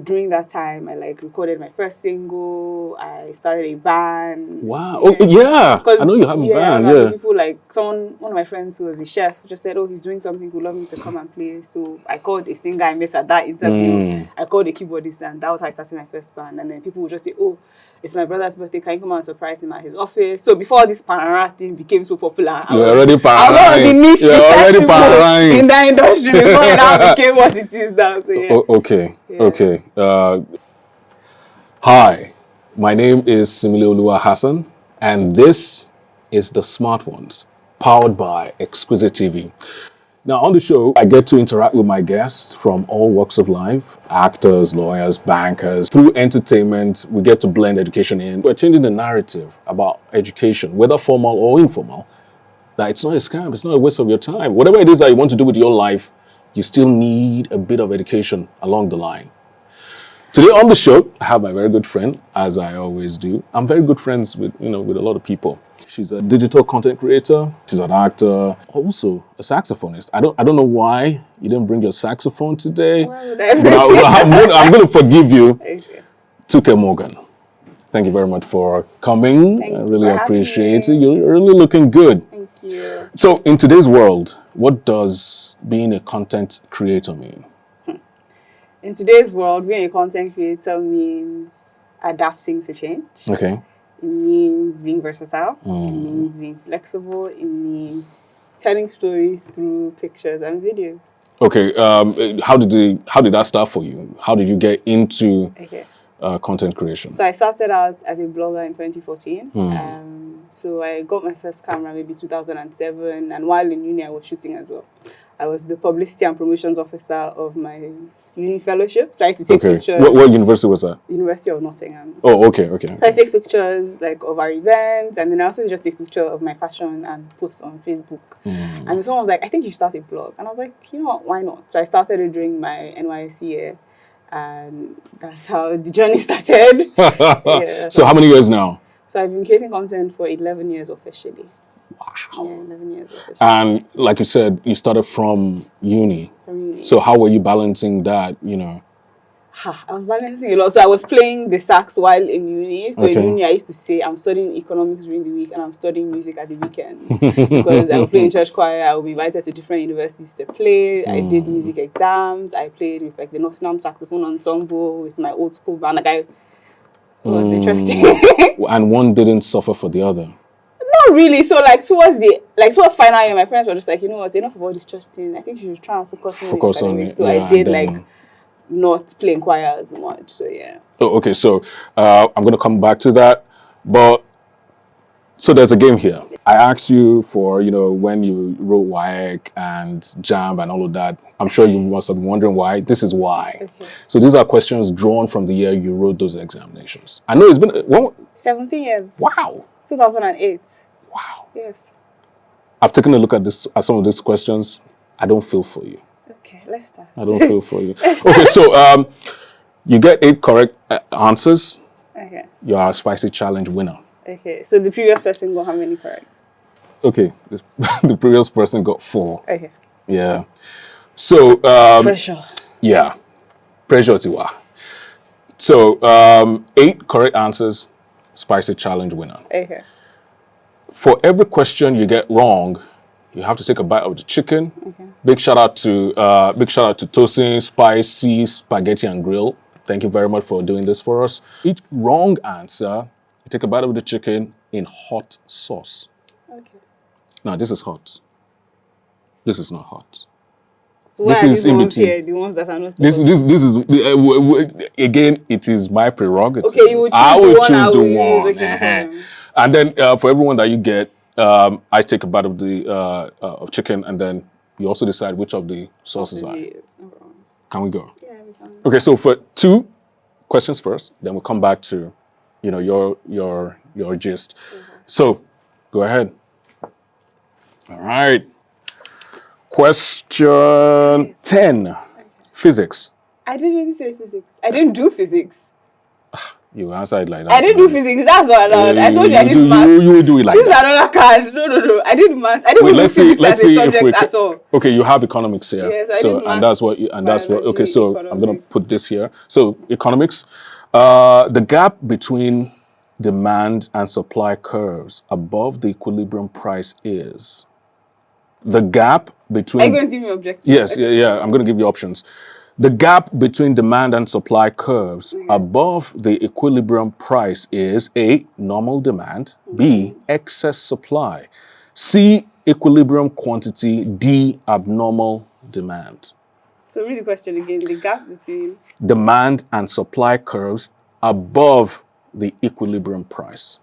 during that time, I like recorded my first single. I started a band. Wow. Oh, yeah. I know you have a band. Yeah. So people like one of my friends who was a chef just said, "Oh, he's doing something. Would love me to come and play." So I called a singer I met at that interview. I called a keyboardist, and that was how I started my first band. And then people would just say, "Oh, it's my brother's birthday. Can you come and surprise him at his office?" So before this Panara thing became so popular, I was already the niche already in that industry before it now became what it is now. So yeah. Okay. Hi, my name is Simileoluwa Hassan, and this is the Smart Ones, powered by Exquisite TV. Now, on the show, I get to interact with my guests from all walks of life, actors, lawyers, bankers. Through entertainment, we get to blend education in. We're changing the narrative about education, whether formal or informal, that it's not a scam, it's not a waste of your time. Whatever it is that you want to do with your life, you still need a bit of education along the line. Today on the show, I have my very good friend, as I always do. I'm very good friends with a lot of people. She's a digital content creator. She's an actor, also a saxophonist. I don't know why you didn't bring your saxophone today. But I'm going to forgive you. Okay. Tuke Morgan. Thank you very much for coming. I really appreciate it. You're really looking good. Thank you. So in today's world, what does being a content creator mean? In today's world, being a content creator means adapting to change. Okay. It means being versatile. It means being flexible. It means telling stories through pictures and videos. Okay. How did that start for you? How did you get into content creation? So I started out as a blogger in 2014. So I got my first camera maybe 2007, and while in uni I was shooting as well. I was the publicity and promotions officer of my uni fellowship. So I used to take pictures. What university was that? University of Nottingham. Oh, okay. So I take pictures like of our events, and then I also just take picture of my fashion and post on Facebook. And someone was like, "I think you should start a blog." And I was like, you know what, why not? So I started it during my NYSC year, and that's how the journey started. So how many years now? So I've been creating content for 11 years officially. Wow. Yeah, 11 years officially. And like you said, you started from uni. So how were you balancing that, I was balancing a lot. So I was playing the sax while in uni. So in uni, I used to say I'm studying economics during the week and I'm studying music at the weekends. Because I would play in church choir. I would be invited to different universities to play. I did music exams. I played with like the Nottingham Saxophone Ensemble with my old school band. It was interesting. And one didn't suffer for the other. Not really. So towards final year, my parents were just like, you know what, enough of all this church thing. I think you should try and focus on it. So I did not playing choir as much. So yeah. Oh, okay. So I'm gonna come back to that. But so there's a game here. I asked you for, when you wrote WAEC and JAMB and all of that. I'm sure you must have been wondering why. This is why. Okay. So these are questions drawn from the year you wrote those examinations. I know it's been 17 years. Wow. 2008. Wow. Yes. I've taken a look at some of these questions. I don't feel for you. Okay, let's start. I don't feel for you. Okay, so you get 8 correct answers. Okay. You are a spicy challenge winner. Okay, so the previous person got how many correct? Okay, the previous person got 4. Okay. Yeah. So pressure. Yeah, pressure tiwa. So 8 correct answers, spicy challenge winner. Okay. For every question you get wrong, you have to take a bite of the chicken. Okay. Big shout out to Tosin Spicy Spaghetti and Grill. Thank you very much for doing this for us. Each wrong answer, you take a bite of the chicken in hot sauce. Okay. Now this is hot. This is not hot. So why are these ones here, the ones that are not? This is again. It is my prerogative. Okay, you would choose the one. Okay, and then for everyone that you get, I take a bite of the of chicken, and then you also decide which of the sauces are. Can we go? Yeah, we can. Okay, so for 2 questions first, then we'll come back to, your gist. So, go ahead. All right. Question 10. Physics. I didn't say physics. I didn't do physics. You answer it like that. I didn't do physics. That's not allowed. I told you I did math. You will do it like Choose that. another card. No. I did math. I didn't do physics as a subject at all. Okay, you have economics here. Yes, I so did and that's what biology, okay, so I'm economics. going to put this here. So economics, the gap between demand and supply curves above the equilibrium price is the gap between. Are you going to give me objectives? Yes, yeah. I'm going to give you options. The gap between demand and supply curves above the equilibrium price is A, normal demand, B, excess supply, C, equilibrium quantity, D, abnormal demand. So read the question again. The gap between demand and supply curves above the equilibrium price.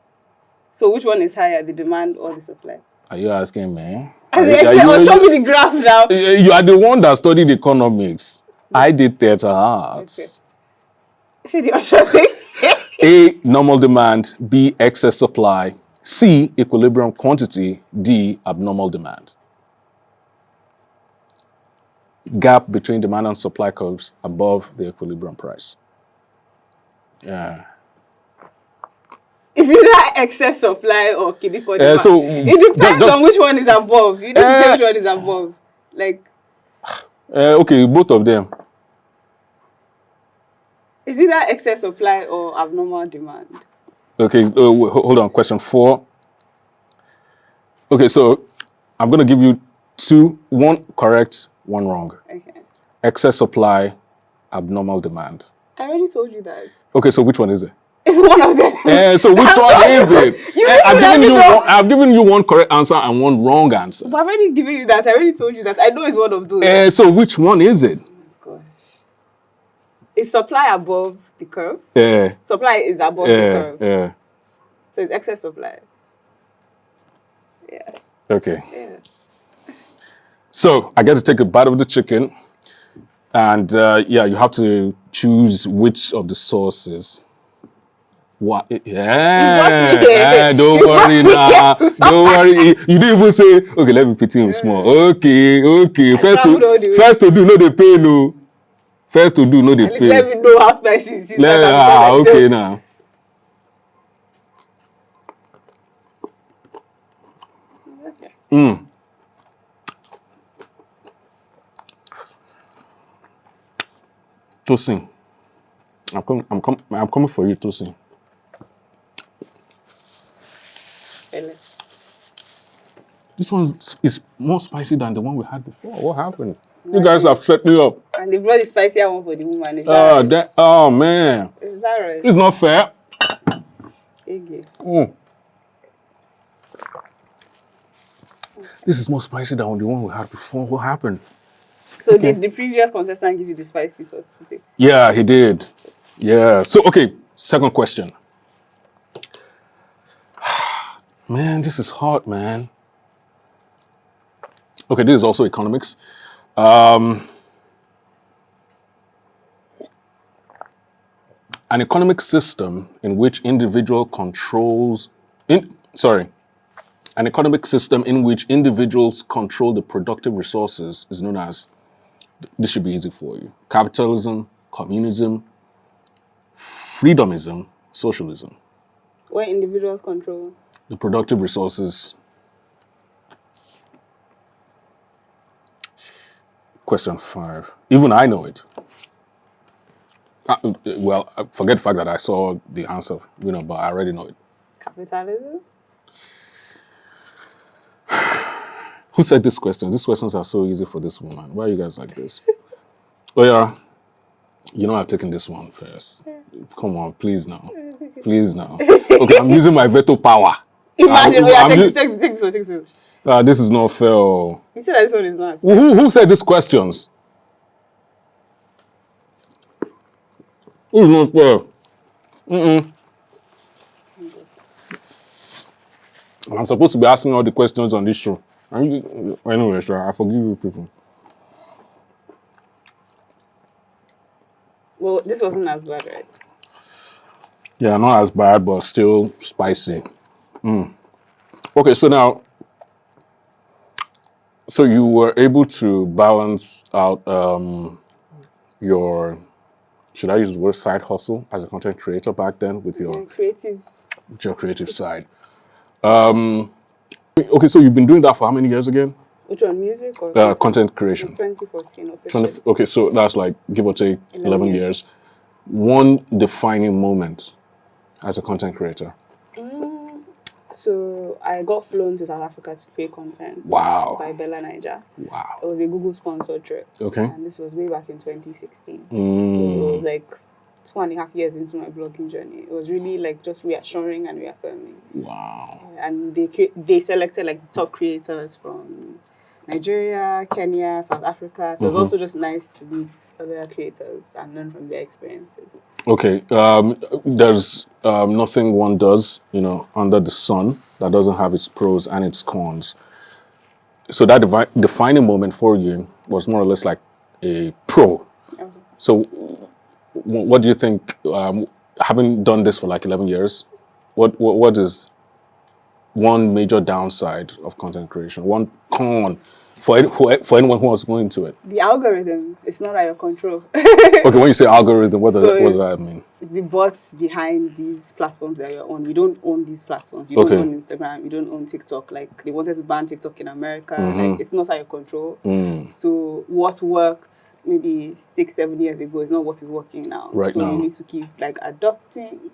So which one is higher, the demand or the supply? Are you asking me? Show me the graph now. You are the one that studied economics. I did theater arts. Okay. See the option thing? A, normal demand. B, excess supply. C, equilibrium quantity. D, abnormal demand. Gap between demand and supply curves above the equilibrium price. Yeah. Is it that excess supply or kidiko demand? So it depends on which one is above. You need to say which one is above. Like. Okay, both of them. Is it that excess supply or abnormal demand? Okay, hold on. Question 4. Okay, so I'm going to give you one correct, one wrong. Okay. Excess supply, abnormal demand. I already told you that. Okay, so which one is it? It's one of them. So which one is it? I've given you one correct answer and one wrong answer. But I've already given you that. I already told you that. I know it's one of those. So which one is it? Oh, gosh. Is supply above the curve? Yeah. Supply is above the curve. Yeah. So it's excess supply. Yeah. Okay. Yeah. So I get to take a bite of the chicken. And you have to choose which of the sources. What? Yeah. Don't worry now. Don't worry. You didn't even say, okay, let me pity him small. Okay. First to do, no they pay, no. First to do, no they pay. Let me know how spicy it is. Okay now. Okay. Tosin. I'm coming for you, Tosin. This one is more spicy than the one we had before. What happened? You guys have set me up. And they brought the spicier one for the woman. Is that right? Oh man. Is that right? It's not fair. Okay. This is more spicy than the one we had before. What happened? So did the previous contestant give you the spicy sauce today? Yeah, he did. Yeah. So, okay, second question. Man, this is hard, man. Okay, this is also economics. An economic system in which individuals control the productive resources is known as, this should be easy for you, capitalism, communism, freedomism, socialism. Where individuals control the productive resources. Question 5. Even I know it. Forget the fact that I saw the answer, but I already know it. Capitalism? Who said this question? These questions are so easy for this woman. Why are you guys like this? Oh yeah. I've taken this one first. Come on, please now. Please now. Okay, I'm using my veto power. Imagine, take this one. This is not fair. You said that this one is not. Who said these questions? Who's not fair? I'm supposed to be asking all the questions on this show. Anyway, sure, I forgive you people. Well, this wasn't as bad, right? Yeah, not as bad, but still spicy. Okay, so now, you were able to balance out your should I use the word side hustle as a content creator back then with your creative side? Okay, so you've been doing that for how many years again? Which one, music or content creation? 2014 officially. Okay, so that's like give or take 11 years. One defining moment as a content creator. So I got flown to South Africa to create content. Wow. By Bella Niger. Wow. It was a Google sponsored trip. Okay. And this was way back in 2016. So it was like 2.5 years into my blogging journey. It was really like just reassuring and reaffirming. Wow. And they selected like top creators from Nigeria, Kenya, South Africa. So it was also just nice to meet other creators and learn from their experiences. Okay. There's nothing one does, under the sun that doesn't have its pros and its cons. So that defining moment for you was more or less like a pro. Okay. So what do you think, having done this for like 11 years, what is one major downside of content creation? One con for anyone who wants to go into it? The algorithm. It's not at your control. Okay, when you say algorithm, what does that mean? The bots behind these platforms that you're on. We don't own these platforms. You don't own Instagram. You don't own TikTok. Like, they wanted to ban TikTok in America. Like, it's not at your control. So what worked maybe 6-7 years ago is not what is working now. So you need to keep like adapting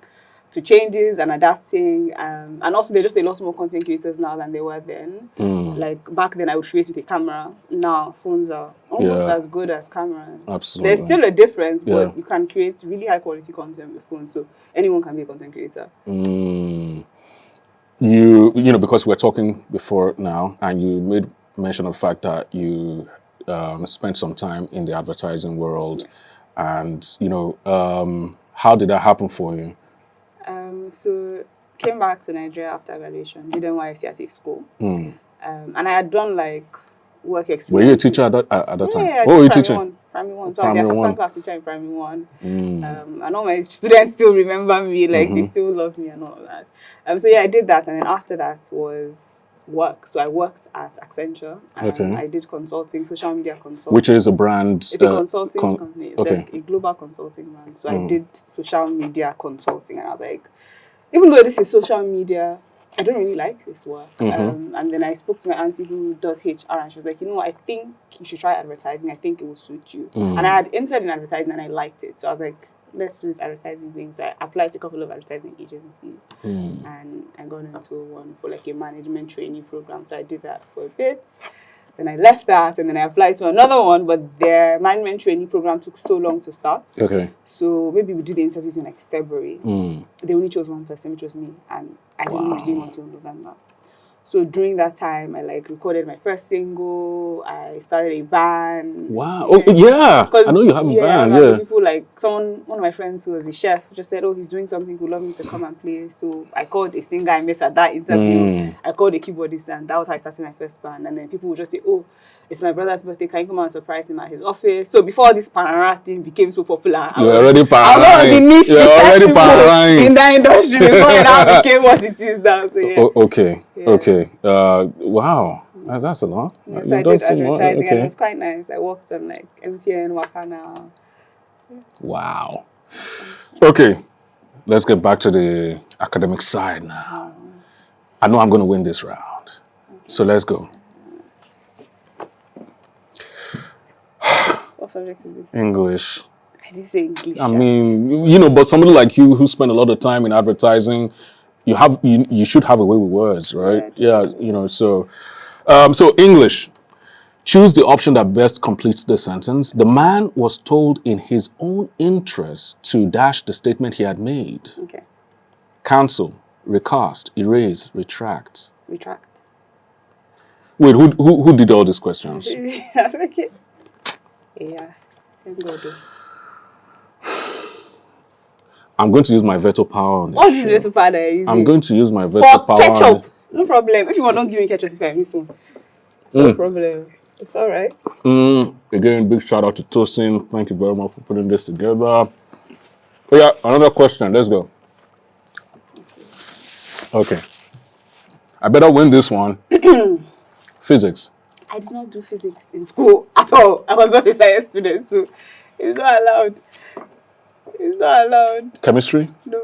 to changes and adapting. And also, there's just a lot more content creators now than they were then. Like, back then, I would create with a camera. Now, phones are almost as good as cameras. Absolutely. There's still a difference, but you can create really high-quality content with phones. So anyone can be a content creator. Because we're talking before now, and you made mention of the fact that you spent some time in the advertising world. Yes. And, how did that happen for you? So came back to Nigeria after graduation, did NYSC at a school. And I had done like work experience. Were you a teacher at that time? Yeah, what were you teaching? Primary one. So I was the assistant class teacher in primary one. And all my students still remember me, like they still love me and all of that. So yeah, I did that, and then after that was work. So I worked at Accenture, and I did consulting, social media consulting. Which is a brand? It's a consulting company. It's like a global consulting brand. So I did social media consulting, and I was like, even though this is social media, I don't really like this work. And then I spoke to my auntie who does HR, and she was like, I think you should try advertising. I think it will suit you. And I had entered in advertising, and I liked it. So I was like, let's do this advertising thing. So I applied to a couple of advertising agencies, and I got into one for like a management trainee program. So I did that for a bit. Then I left that, and then I applied to another one, but their management trainee program took so long to start. Okay. So maybe we did the interviews in like February. They only chose one person, which was me, and I didn't resume until November. So during that time, I like recorded my first single. I started a band. Wow! Oh yeah, I know you have a band. Yeah. People like one of my friends who was a chef just said, "Oh, he's doing something. Would love me to come and play." So I called a singer I met at that interview. I called a keyboardist, and that was how I started my first band. And then people would just say, "Oh, it's my brother's birthday. Can you come and surprise him at his office?" So before this Panara thing became so popular, I was already Panara in that industry before it now became what it is now. So yeah. Okay. Wow. That's a lot. Yes, I did advertising, and it was quite nice. I worked on like MTN, Wakana. Yeah. Wow. Okay, let's get back to the academic side now. I know I'm going to win this round. So let's go. What subject is this? English. I did say English. I mean, but somebody like you who spent a lot of time in advertising, you should have a way with words, right? Yeah, so English. Choose the option that best completes the sentence. The man was told in his own interest to dash the statement he had made. Okay. Cancel, recast, erase, retract. Retract. Wait, who did all these questions? Yeah. Thank God. I'm going to use my veto power on this. What is veto power that you're using? I'm going to use my veto power. Ketchup. No problem. If you want, don't give me ketchup if I miss one. No problem. It's all right. Again, big shout out to Tosin. Thank you very much for putting this together. Oh yeah, another question. Let's go. Okay. I better win this one. Physics. I did not do physics in school at all. I was not a science student, so it's not allowed. It's not allowed. Chemistry? No.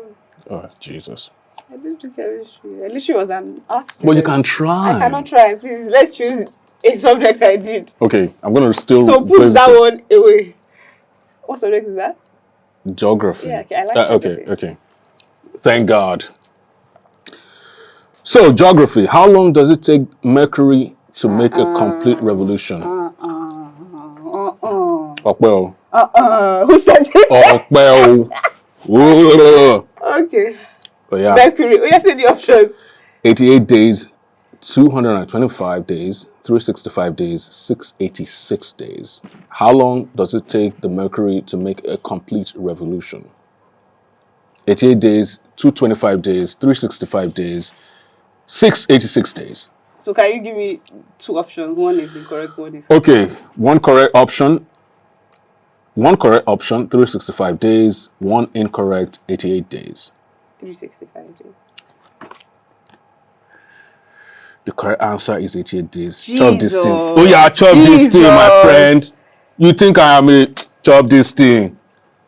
Oh, Jesus. I didn't do chemistry. At least she was an art But you student. can try. I cannot try. Please, let's choose a subject I did. Okay, I'm going to still... So put that one away. What subject is that? Geography. Yeah, okay, I like geography. Okay. Thank God. So, geography. How long does it take Mercury to make a complete revolution? Okpeo. Who said it? Okpeo. Okay. But yeah. Mercury. Oh, yeah, say the options. 88 days, 225 days, 365 days, 686 days. How long does it take the Mercury to make a complete revolution? 88 days, 225 days, 365 days, 686 days. So can you give me two options? One is incorrect, one is correct. Okay, one correct option, 365 days, one incorrect, 88 days. 365 days. The correct answer is 88 days. Jesus. Chop this thing. Oh yeah, chop this thing, my friend. You think I am a chop this thing?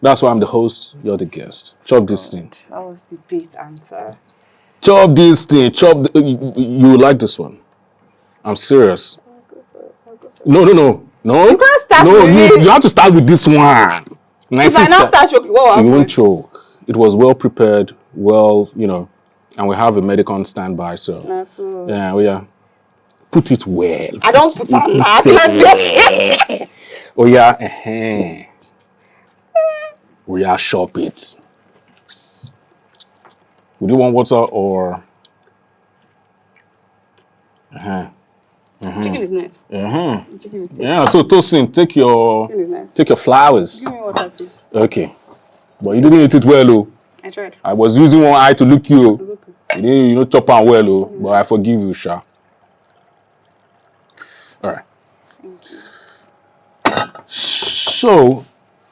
That's why I'm the host. You're the guest. Chop this thing. That was the bait answer. Chop this thing. You like this one? I'm serious. No. You can't start with me. You have to start with this one. If I now start choking, what will happen? You won't choke. It was well prepared, and we have a medic on standby, so yeah, we are. Put it well. I don't put on that. Oh yeah, we are shop it. Would you want water or? Chicken is nice. Chicken is tasty. Yeah, so Tosin, take your flowers. Give me water, please. Okay, but you didn't eat it well, oh. I tried. I was using one eye to look you. You didn't chop on well, oh. But I forgive you, Sha. All right. Thank you. So,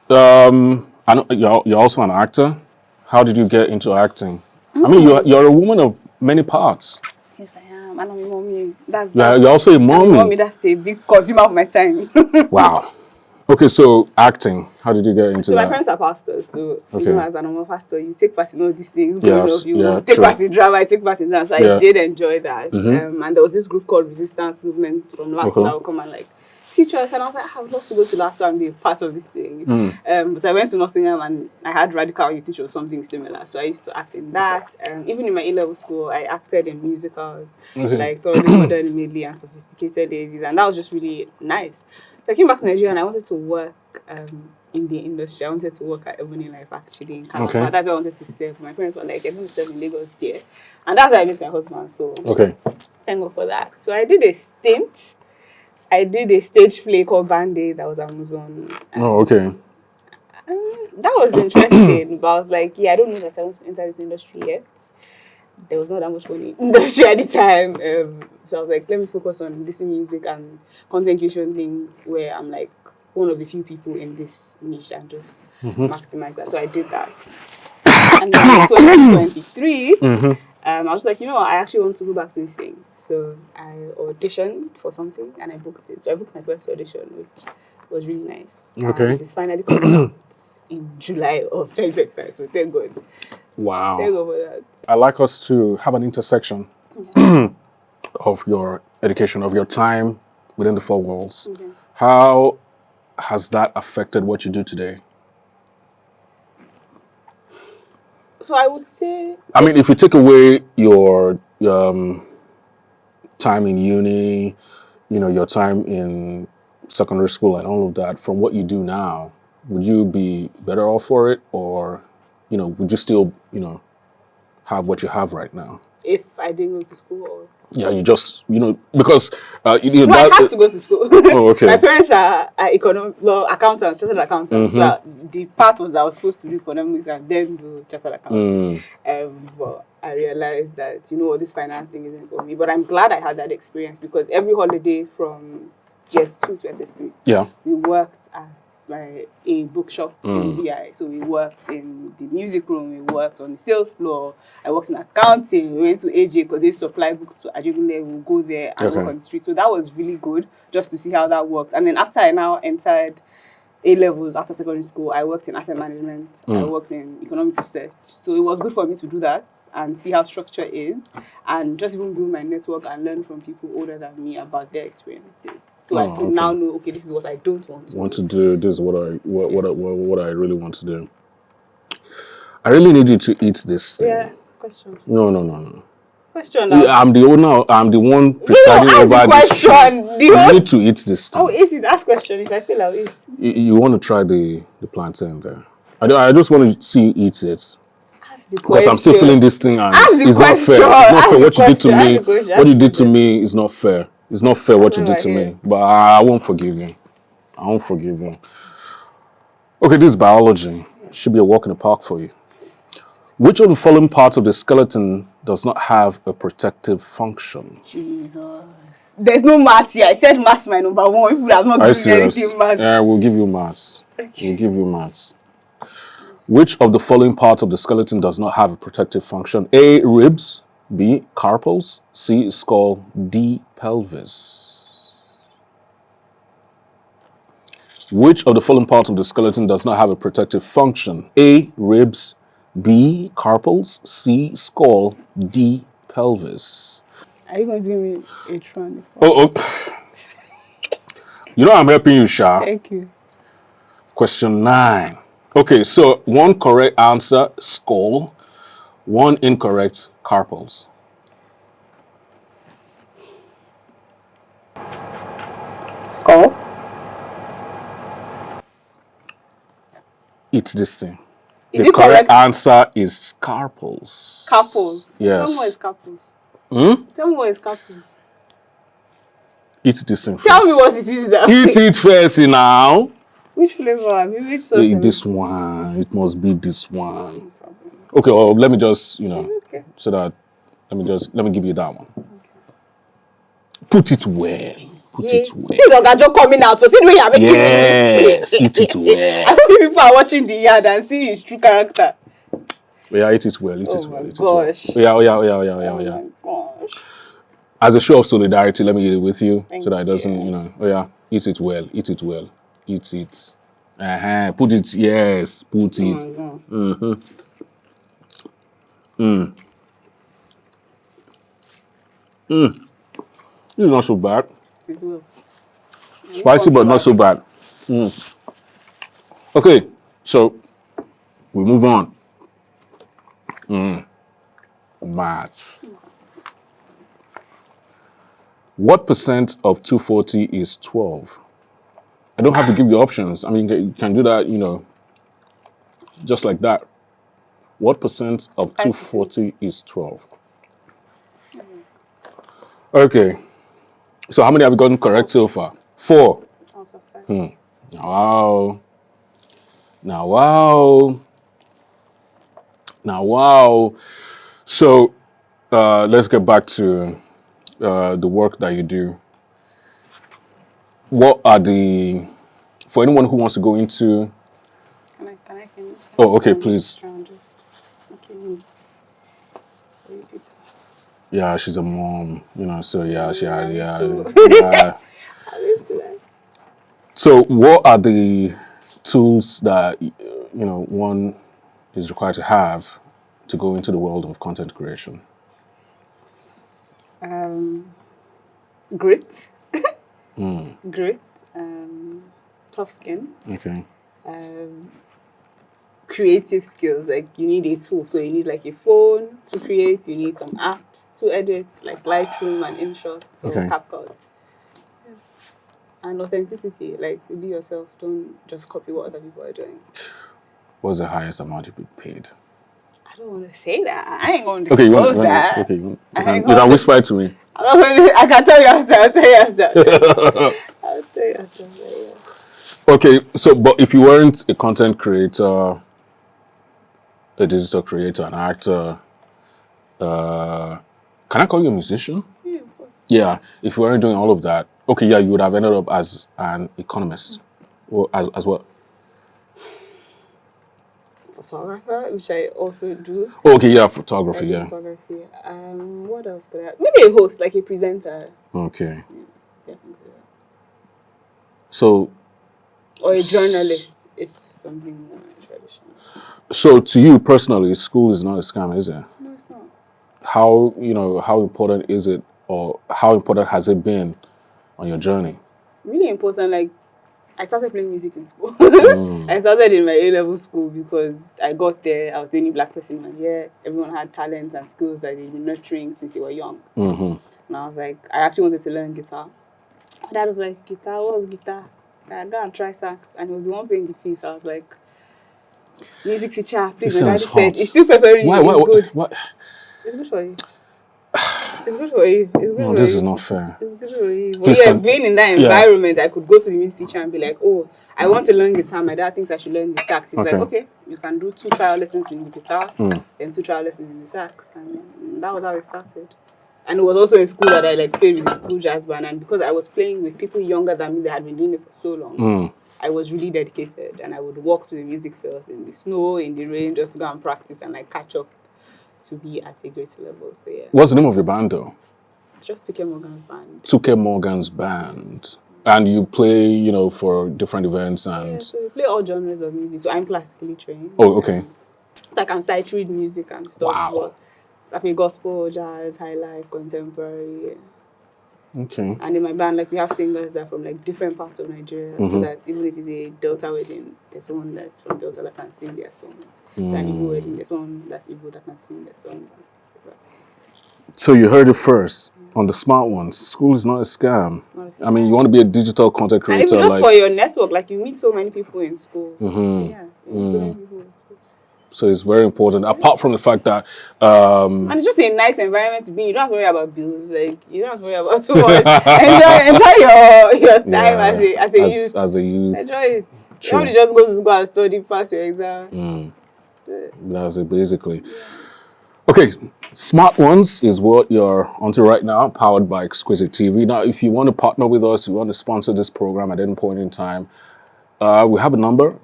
I know you're also an actor. How did you get into acting? I mean, you're a woman of many parts. Yes, I am. And I'm a mommy. You're also a mommy. Mommy, that's a big consumer of my time. Wow. Okay, so acting. How did you get into that? So my parents are pastors. So as a normal pastor, you take part in all these things. You take true. part in drama, I take part in dance. So I did enjoy that. And there was this group called Resistance Movement from LAFTA that would come and teach us. And I was like, I would love to go to LAFTA and be a part of this thing. But I went to Nottingham and I had radical youth teach or something similar. So I used to act in that. Even in my A-level school, I acted in musicals, like Thoroughly Modern, Medley, and Sophisticated Ladies. And that was just really nice. So I came back to Nigeria and I wanted to work in the industry. I wanted to work at Ebony Life actually in Canada. That's what I wanted to serve. My parents were like, I want to serve in Lagos there. And that's why I met my husband. So thank God for that. So I did a stint. I did a stage play called Band-Aid that was Amazon. Okay. That was interesting. But I was like, I don't know that I want to enter this industry yet. There was not that much money in the industry at the time. So I was like, let me focus on this music and content creation things where I'm like one of the few people in this niche and just maximize that. So I did that. And then in 2023, I was like, I actually want to go back to this thing. So I auditioned for something and I booked it. So I booked my first audition, which was really nice. Okay. This is finally coming out in July of 2025. So thank God. Wow. Thank God for that. I like us to have an intersection of your education, of your time within the four walls. How has that affected what you do today? So I would say... I mean, if you take away your time in uni, your time in secondary school and all of that, from what you do now, would you be better off for it? Or, would you still, have what you have right now? If I didn't go to school or... Yeah, you just, because... I had to go to school. Oh, okay. My parents are accountants, chartered accountants. So the part was that I was supposed to do economics and then do chartered accounting. But I realized that, this finance thing isn't for me. But I'm glad I had that experience because every holiday from GS2 to SS3, we worked at a bookshop in VI. So we worked in the music room, we worked on the sales floor, I worked in accounting, we went to AJ because they supply books to Ajegule, we'll go there and work on the street. So that was really good just to see how that worked. And then after I now entered A-levels after secondary school, I worked in asset management. I worked in economic research. So it was good for me to do that and see how structure is, and just even build my network and learn from people older than me about their experiences. So I could now know, okay, this is what I don't want to do. This is what I really want to do. I really need you to eat this thing. Yeah, question. No. Question now. I'm the owner. I'm the one presiding over this show. You need to eat this thing. I'll eat it. Ask question. If I feel, I'll eat. You want to try the plantain there? I just want to see you eat it. Because I'm still feeling this thing, and it's not fair. It's not fair. What you did to me, what you did to me is not fair. It's not fair what you did to me. But I won't forgive you. I won't forgive you. Okay, this is biology. Should be a walk in the park for you. Which of the following parts of the skeleton does not have a protective function? Jesus. There's no maths here. I said maths my number one. People have not given anything maths. Yeah, we'll give you maths. Okay. We'll give you maths. Which of the following parts of the skeleton does not have a protective function? A, ribs. B, carpals. C, skull. D, pelvis. Which of the following parts of the skeleton does not have a protective function? A, ribs. B, carpals. C, skull. D, pelvis. Are you going to give me a try? Oh. You know I'm helping you, Sha. Thank you. Question 9. Okay, so one correct answer, skull. One incorrect, carpals. Skull. It's this thing. Is the correct answer is carpals. Carpals. Yes. Tell me what is carpals. Tell me what is carpals. Eat this thing first. Tell me what it is now. Eat it first now. Which flavor? Which sauce? This one. It must be this one. Okay, well, let me just, okay. So that, let me give you that one. Okay. Put it well. Put it well. This is Ogajo coming out, so see the way you're making Yes, eat it well. I hope people are watching the yard and see his true character. Yeah, eat it well, eat it well. Gosh. Yeah. Oh my gosh. As a show of solidarity, let me eat it with you. Thank so that it doesn't, eat it well, eat it well. Eat it. Put it, yes, put it. This is not so bad. It is well. Spicy, but not so bad. Okay, so we move on. Maths. What percent of 240 is 12? I don't have to give you options. I mean, you can do that, just like that. What percent of 240 is 12? Okay. So how many have you gotten correct so far? 4. Wow. Now, wow. So let's get back to the work that you do. What are for anyone who wants to go into... Can I finish? Oh, okay, please. Yeah, she's a mom, so yeah. So what are the tools that, one is required to have to go into the world of content creation? Grit. Grit. Tough skin. Okay. Creative skills, like you need a tool, so you need like a phone to create, you need some apps to edit, like Lightroom and InShot or CapCut. And authenticity, like be yourself, don't just copy what other people are doing. What's the highest amount you've been paid? I don't want to say that. I ain't going to disclose that. Okay, you can whisper it to me. I can tell you after. I'll tell you after. Yeah. Okay, so but if you weren't a content creator, a digital creator, an actor, can I call you a musician? Yeah, of course. Yeah, if you weren't doing all of that, okay, yeah, you would have ended up as an economist. Or as what? Photographer, which I also do. Oh, okay, yeah, photography, yeah. Photography. What else could I? Maybe a host, like a presenter. Okay. Yeah, definitely. So, Or a journalist, if something more traditional. So to you personally, school is not a scam, is it? No, it's not. How important is it, or how important has it been on your journey? Really important. Like, I started playing music in school. I started in my A-level school because I got there. I was the only black person in my year. Everyone had talents and skills that they'd been nurturing since they were young. And I was like, I actually wanted to learn guitar. My dad was like, guitar? What was guitar? I go and try sax. And he was the one paying the fees. So I was like, music teacher, please. My daddy said, it's still preparing you. It's good. What? It's good for you. It's good for you. It's good No, for this you. is not fair. It's good for you. But yeah, being in that environment, I could go to the music teacher and be like, oh, I want to learn guitar. My dad thinks I should learn the sax. He's like, okay, you can do 2 trial lessons in the guitar, then 2 trial lessons in the sax. And that was how it started. And it was also in school that I like played with the school jazz band. And because I was playing with people younger than me that had been doing it for so long, I was really dedicated. And I would walk to the music cells in the snow, in the rain, just to go and practice and like catch up to be at a great level. So yeah. What's the name of your band though? Just Tuke Morgan's band. Tuke Morgan's band. And you play, for different events and... Yeah, so we play all genres of music. So I'm classically trained. Oh, okay. I can sight read music and stuff. Wow. I play gospel, jazz, high life, contemporary. Yeah. Okay. And in my band, like we have singers that are from like different parts of Nigeria, so that even if it's a Delta wedding, there's someone that's from Delta that can sing their songs. So an Igbo wedding, there's someone that's Igbo that can sing their songs and stuff like that. So you heard it first on the SmartOnes. School is not a scam. It's not a scam. I mean, you want to be a digital content creator. And even just for your network, like you meet so many people in school. Yeah, you meet so many people in school. So it's very important. Apart from the fact that, and it's just a nice environment to be in. You don't have to worry about bills. Like you don't have to worry about too much. enjoy your time as a youth. As a youth. Enjoy it. True. You don't just go to school and study, pass your exam. That's it, basically. Okay, SmartOnes is what you're onto right now, powered by Exquisite TV. Now, if you want to partner with us, you want to sponsor this program at any point in time, we have a number.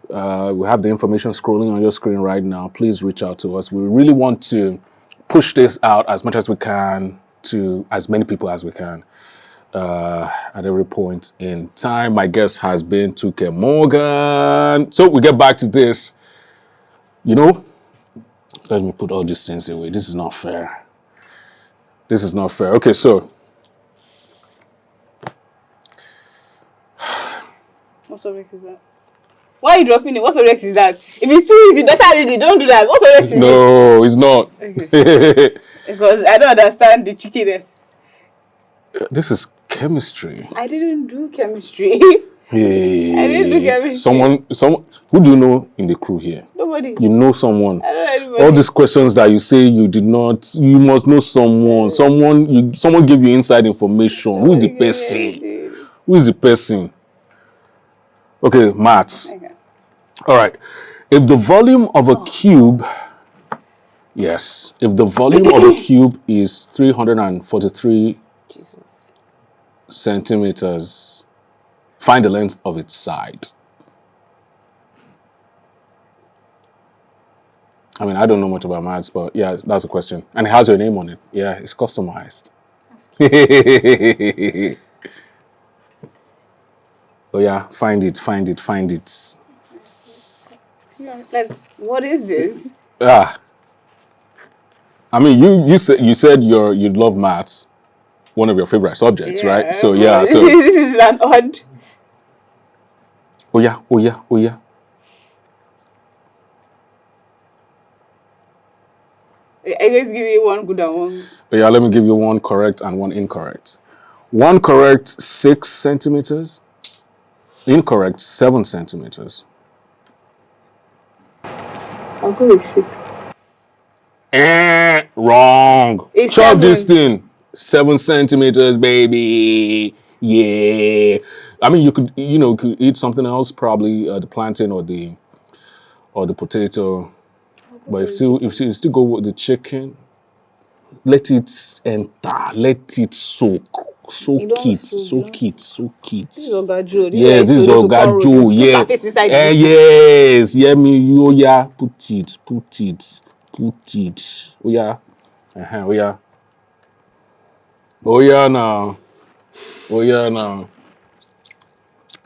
We have the information scrolling on your screen right now. Please reach out to us. We really want to push this out as much as we can to as many people as we can at every point in time. My guest has been Tuke Morgan. So we get back to this. Let me put all these things away. This is not fair. This is not fair. Okay, so. What subject is that? Why are you dropping it? What subject is that? If it's too easy, better read it. Don't do that. What subject is it? No, it's not. Okay. Because I don't understand the trickiness. This is chemistry. I didn't do chemistry. Hey. I didn't do chemistry. Someone. Who do you know in the crew here? Nobody. You know someone. I don't know anybody. All these questions that you say you did not, you must know someone. Someone gave you inside information. Who is the person? Who is the person? Okay, maths. Okay. All right. If the volume of a cube, if the volume of a cube is 343 centimeters, find the length of its side. I mean, I don't know much about maths, but yeah, that's a question. And it has your name on it. Yeah, it's customized. Oh yeah, find it. Like, what is this? I mean, you said you love maths, one of your favorite subjects, right? So yeah, so this is an odd. Oh yeah. I just give you one good and one. Yeah, let me give you one correct and one incorrect. One correct, 6 centimeters. Incorrect, 7 centimeters. I'll go with 6. Wrong. It's Chop 7. this thing. 7 centimeters, baby. Yeah. I mean, you could eat something else, probably the plantain or the potato. But if you still go with the chicken, let it enter. Let it soak. Soak it. This is Ogajo. Yes, this is Ogajo. Yeah. Yes. Yeah, me. Oh yeah. Put it. Oh yeah. Oh yeah. Oh yeah now.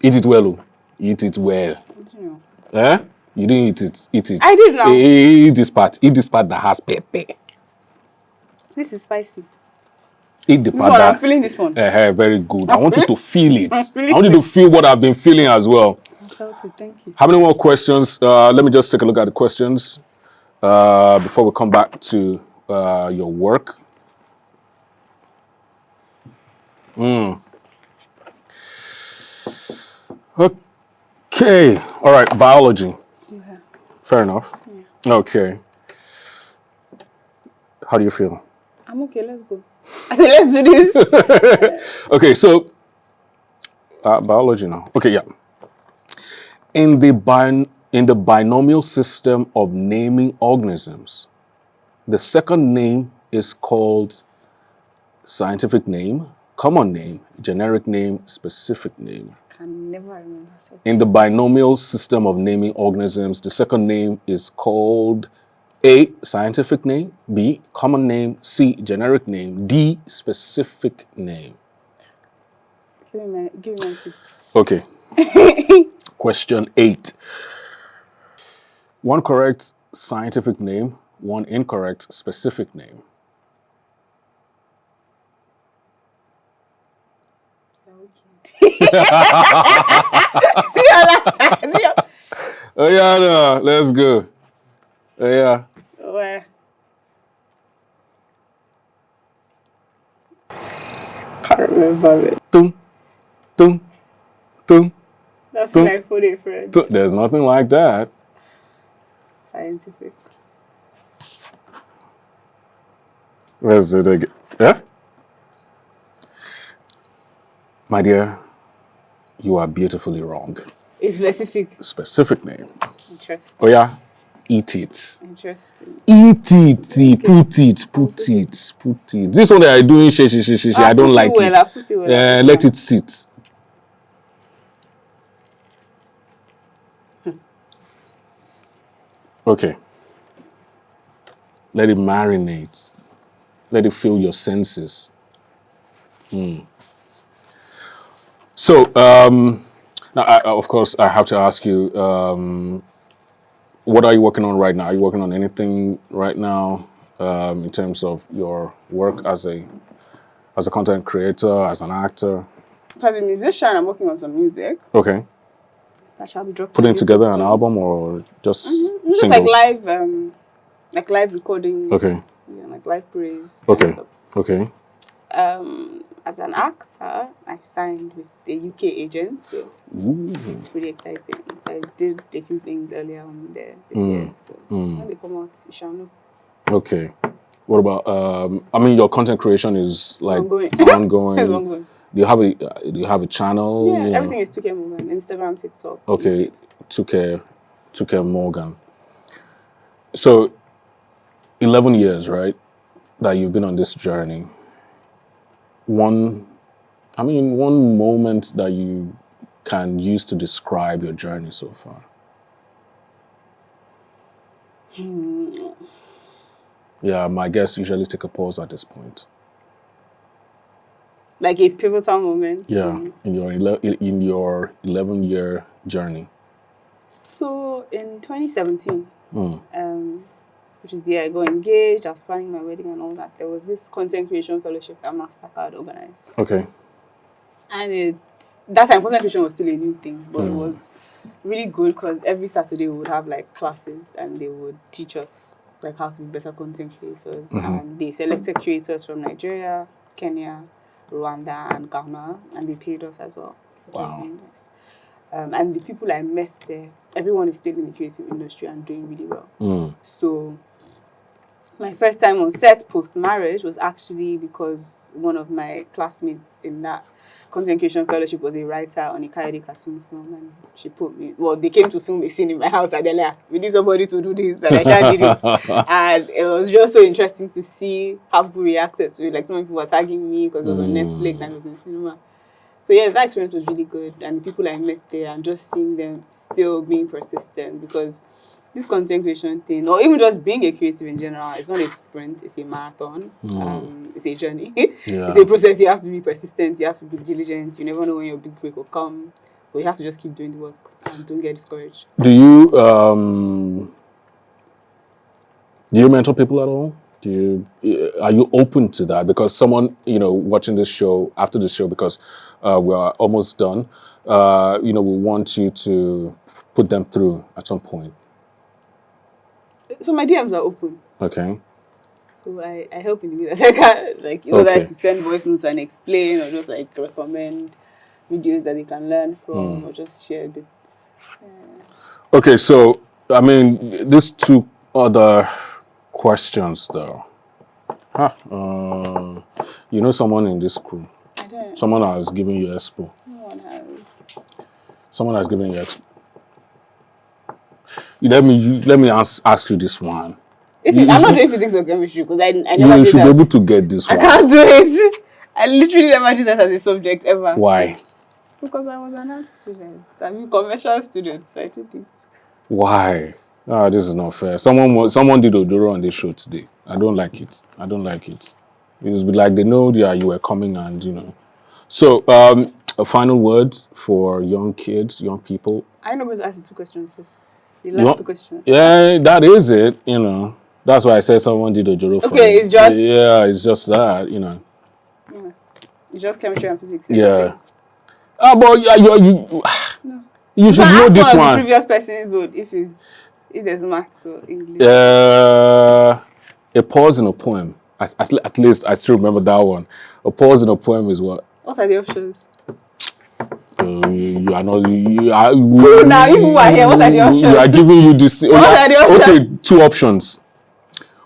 Eat it well. Eat it well. You know. Eh? You didn't eat it. Eat it. I did now. Eat this part. Eat this part that has pepper. This is spicy. Eat the This part one, that... I'm feeling this one. Very good. I want you to feel it. I feeling want you to feel what I've been feeling as well. I felt it, thank you. How many more questions? Let me just take a look at the questions before we come back to your work. Okay. All right. Biology. Okay. Fair enough. Yeah. Okay. How do you feel? I'm okay, let's go. I said, let's do this. Okay, so biology now. Okay, yeah. In the binomial system of naming organisms, the second name is called scientific name, common name, generic name, specific name. I can never remember such. In the binomial system of naming organisms, the second name is called A, scientific name, B, common name, C, generic name, D, specific name. Give me my tip. Okay. Question 8. One correct scientific name, one incorrect specific name. Okay. See you later. Oh yeah, no, let's go. Oh yeah. Where? Can't remember it. Tum, tum, tum. That's tum, like for a friend. tum. There's nothing like that. Scientific. Where's it again? Yeah? My dear, you are beautifully wrong. It's specific. Specific name. Interesting. Oh yeah, eat it. Interesting. Eat it. Put it. This one that I doing, I don't like it. I'll put it well. Let it sit. Okay. Let it marinate. Let it fill your senses. So, now, of course, I have to ask you, what are you working on right now? Are you working on anything right now in terms of your work as a content creator, as an actor? So as a musician, I'm working on some music. Okay. That shall be dropping. Putting together an album or just Just singles? like live recording. Okay. Yeah, like live praise. Okay. Okay. As an actor, I've signed with a UK agent, so Ooh. it's pretty exciting. So I did a few things earlier on there this year. So when they come out, you shall know. Okay. What about I mean your content creation is like Ongoing. ongoing. It's ongoing. Do you have a channel? Yeah, You know? everything is Tuke Morgan. Instagram, TikTok. Okay, YouTube. Tuke Morgan. So 11 years, right? That you've been on this journey. One moment that you can use to describe your journey so far. Yeah, my guests usually take a pause at this point. Like a pivotal moment. Yeah, in your 11-year journey. So in 2017, which is the year I got engaged, I was planning my wedding and all that, there was this content creation fellowship that MasterCard organized. Okay. And that time content creation was still a new thing, but it was really good because every Saturday we would have like classes and they would teach us like how to be better content creators. And they selected creators from Nigeria, Kenya, Rwanda and Ghana, and they paid us as well. Wow. Really nice. And the people I met there, everyone is still in the creative industry and doing really well. So my first time on set post-marriage was actually because one of my classmates in that content creation fellowship was a writer on a Kayode Kassim film, and she put me, they came to film a scene in my house and they're like, we need somebody to do this, and I did it. And it was just so interesting to see how people reacted to it. Like some people were tagging me because it was on Netflix and it was in cinema. So yeah, that experience was really good, and the people I met there and just seeing them still being persistent, because this content creation thing, or even just being a creative in general, it's not a sprint, it's a marathon. It's a journey. It's a process. You have to be persistent, you have to be diligent, you never know when your big break will come. but you have to just keep doing the work and don't get discouraged. Do you mentor people at all? Are you open to that? Because someone, watching this show, after this show, because we're almost done, we want you to put them through at some point. So my DMs are open. Okay. So I help in the way that I can, like, whether to send voice notes and explain, or just like recommend videos that they can learn from, or just share bits. Okay, so I mean, these two other questions though. Someone in this crew. I don't. Someone has given you expo. No one has. Someone has given you expo. Let me ask you this one. I'm not doing physics or chemistry because I never did that. You should be able to get this one. I can't do it. I literally never did that as a subject ever. Why? Because I was an art student. I'm a commercial student, so I did it. Why? This is not fair. Someone did Odoro on this show today. I don't like it. It was like they know you were coming and. So, a final word for young kids, young people. I'm not going to ask you 2 questions first. The last 2 questions. Yeah, that is it. That's why I said someone did Odoro. Okay, it's just. Yeah, it's just that. Yeah. It's just chemistry and physics. Yeah. But you should know this one. The previous person's word if there's maths or English. A pause in a poem. At least I still remember that one. A pause in a poem is what? What are the options? You are not. Now, if you are here, what are the options? We are giving you this. What are the options? Okay, 2 options.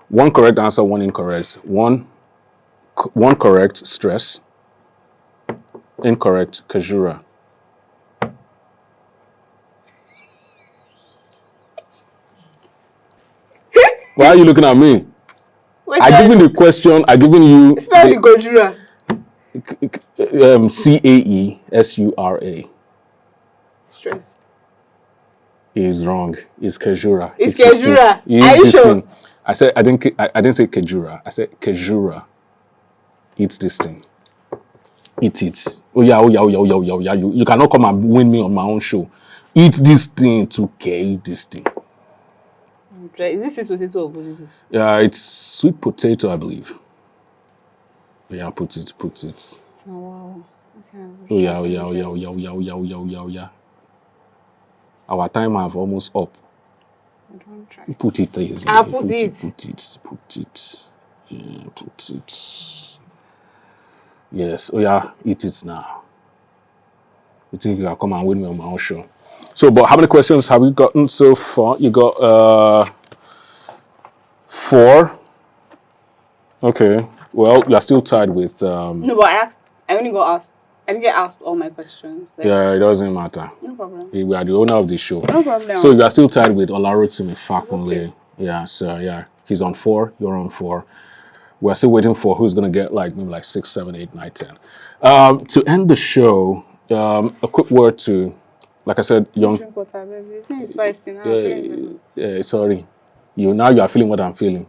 1 correct answer, 1 incorrect. One correct, stress. Incorrect, Kajura. Why are you looking at me? I given the question. I given you. Spell the Kajura. Caesura. Stress. Is wrong. It's Kajura. It's Kajura. Are you sure? I said I didn't say Kajura. I said Kajura. Eat this thing. Eat it. Oh yeah. You cannot come and win me on my own show. Eat this thing, Tuke. Eat this thing. Is this sweet potato or potato? Yeah, it's sweet potato, I believe. Yeah, put it. Oh wow. Oh yeah. Our time have almost up. I don't try. Put it. I'll put it. Put it. Yeah, put it. Yes. Oh yeah, eat it now. You think you can come and win me on my own show? So, but how many questions have you gotten so far? You got 4. Okay. Well, you are still tied with. No, but I only got asked. I didn't get asked all my questions. Yeah, it doesn't matter. No problem. We are the owner of the show. No problem. So you are still tied with Olarotimi Fakunle. Okay. Yeah, so yeah, he's on 4. You're on 4. We're still waiting for who's gonna get maybe 6, 7, 8, 9, 10. To end the show, a quick word to, like I said, young. Drink water, baby. I think it's spicy now. Yeah, sorry. You are feeling what I'm feeling.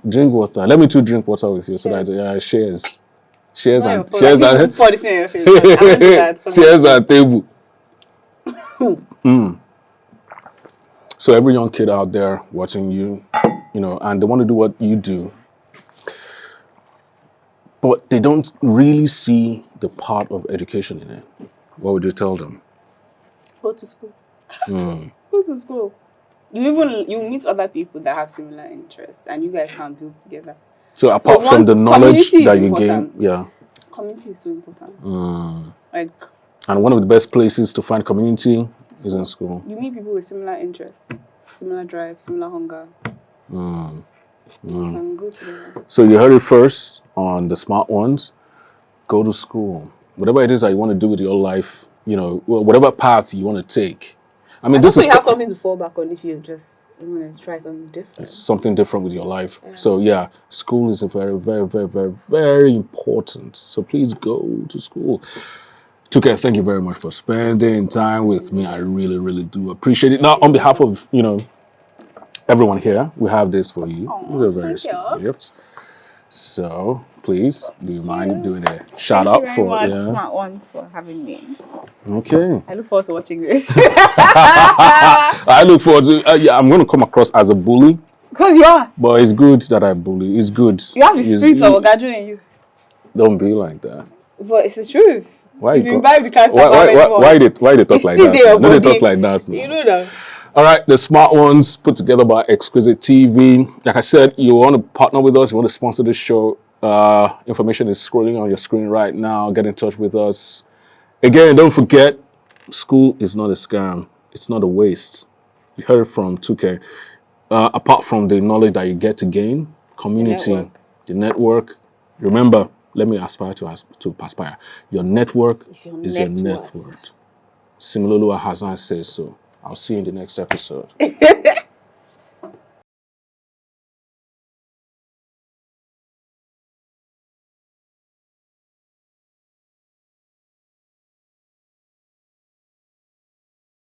Drink water. Let me too drink water with you so that shares and shares and pour this in your face. I won't do that. shares at table. So every young kid out there watching you, and they want to do what you do, but they don't really see the part of education in it. What would you tell them? Go to school. Go to school. You meet other people that have similar interests, and you guys can build together. So apart from the knowledge that you gain, community is so important. And one of the best places to find community is in school. You meet people with similar interests, similar drive, similar hunger. And go together. So you heard it first on the SmartOnes. Go to school. Whatever it is that you want to do with your life, whatever path you want to take. I mean, this is you have something to fall back on if you just want to try something different. Something different with your life. Yeah. So school is a very, very, very, very, very important. So please go to school. Tuke, thank you very much for spending time with me. I really, really do appreciate it. Now, on behalf of everyone here, we have this for you. Oh, thank you. Gifts. So please, do you mind doing a shout out Thank you for very much, SmartOnes, for having me. Okay. I look forward to watching this. I look forward to. Yeah, I'm going to come across as a bully, Because you are. but it's good that I bully. It's good. You have the spirit of Ogadun in you. Don't be like that. But it's the truth. Why if you you imbibe the character, why they talk like that? No, they talk like that. You know that. All right, the Smart Ones put together by Exquisite TV. Like I said, you want to partner with us, you want to sponsor this show. Information is scrolling on your screen right now. Get in touch with us. Again, don't forget, school is not a scam. It's not a waste. You heard it from Tuke. Apart from the knowledge that you get to gain, community, the network. Remember, let me aspire to aspire. Your network is your net worth. Similolua Hassan says so. I'll see you in the next episode.